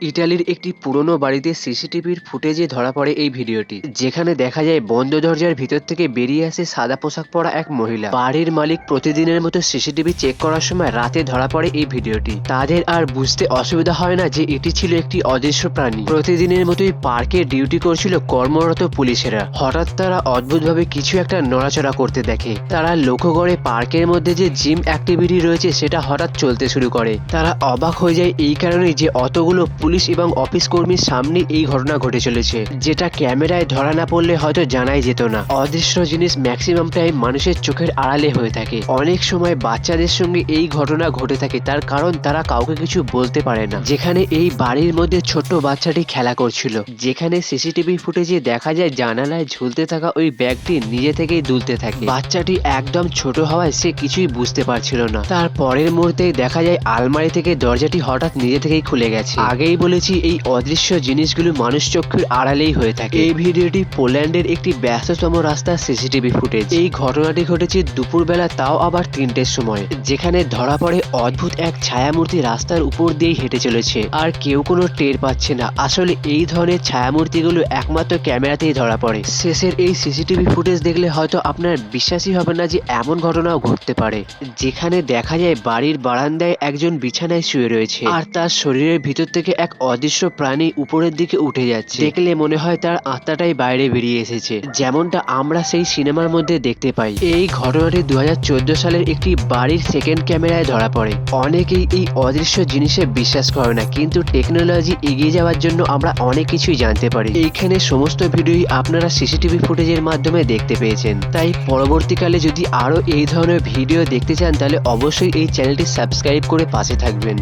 ইতালির একটি পুরনো বাড়িতে সিসিটিভির ফুটেজে ধরা পড়ে এই ভিডিওটি, যেখানে দেখা যায় বন্ধ দরজার ভিতর থেকে বেরিয়ে আসে সাদা পোশাক পরা এক মহিলা। বাড়ির মালিক প্রতিদিনের মতো সিসিটিভি চেক করার সময় রাতে ধরা পড়ে এই ভিডিওটি। তাদের আর বুঝতে অসুবিধা হয় না যে এটি ছিল একটি অদৃশ্য প্রাণী। প্রতিদিনের মতোই পার্কে ডিউটি করছিল কর্মরত পুলিশেরা। হঠাৎ তারা অদ্ভুতভাবে কিছু একটা নড়াচড়া করতে দেখে। তারা লক্ষ্য করে পার্কের মধ্যে যে জিম অ্যাক্টিভিটি রয়েছে সেটা হঠাৎ চলতে শুরু করে। তারা অবাক হয়ে যায় এই কারণে যে অতগুলো পুলিশ এবং অফিস কর্মীর সামনে এই ঘটনা ঘটে চলেছে, যেটা ক্যামেরায় ধরা না পড়লে হয়তো জানাই যেত না। অদৃশ্য জিনিস ম্যাক্সিমাম টাইম মানুষের চোখের আড়ালে হয়ে থাকে। অনেক সময় বাচ্চাদের সঙ্গে এই ঘটনা ঘটে থাকে, তার কারণ তারা কাউকে কিছু বলতে পারে না। যেখানে এই বাড়ির মধ্যে ছোট্ট বাচ্চাটি খেলা করছিল, যেখানে সিসিটিভি ফুটেজে দেখা যায় জানালায় ঝুলতে থাকা ওই ব্যাগটি নিজে থেকেই দুলতে থাকে। বাচ্চাটি একদম ছোট হওয়ায় সে কিছুই বুঝতে পারছিল না। তার পরের মুহূর্তেই দেখা যায় আলমারি থেকে দরজাটি হঠাৎ নিজে থেকেই খুলে গেছে। আগেই বলেছি এই অদৃশ্য জিনিসগুলো মানুষ চক্ষুর আড়ালেই হয়ে থাকে। এই ভিডিওটি পোল্যান্ডের একটি ব্যস্ততম রাস্তার সিসিটিভি ফুটেজ। এই ঘটনাটি ঘটেছে দুপুরবেলা, তাও আবার 3টের সময়, যেখানে ধরা পড়ে অদ্ভুত এক ছায়ামূর্তি রাস্তার উপর দিয়ে হেঁটে চলেছে আর কেউ কোনো টের পাচ্ছে না। আসলে এই ধরনের ছায়ামূর্তিগুলো একমাত্র ক্যামেরাতেই ধরা পড়ে। শেষের এই সিসিটিভি ফুটেজ দেখলে হয়তো আপনার বিশ্বাসই হবে না যে এমন ঘটনাও ঘটতে পারে। যেখানে দেখা যায় বাড়ির বারান্দায় একজন বিছানায় শুয়ে রয়েছে আর তার শরীরের ভিতর থেকে এক অদৃশ্য প্রাণী উপরের দিকে উঠে যাচ্ছে। দেখলে মনে হয় তার আত্মাটাই বাইরে বেরিয়ে এসেছে, যেমনটা আমরা সেই সিনেমার মধ্যে দেখতে পাই। এই ঘটনাটি 2014 সালের একটি বাড়ির সেকেন্ড ক্যামেরায় ধরা পড়ে। অনেকেই এই অদৃশ্য জিনিসে বিশ্বাস করে না, কিন্তু টেকনোলজি এগিয়ে যাওয়ার জন্য আমরা অনেক কিছুই জানতে পারি। এইখানে সমস্ত ভিডিওই আপনারা সিসিটিভি ফুটেজের মাধ্যমে দেখতে পেয়েছেন। তাই পরবর্তীকালে যদি আরো এই ধরনের ভিডিও দেখতে চান তাহলে অবশ্যই এই চ্যানেলটি সাবস্ক্রাইব করে পাশে থাকবেন।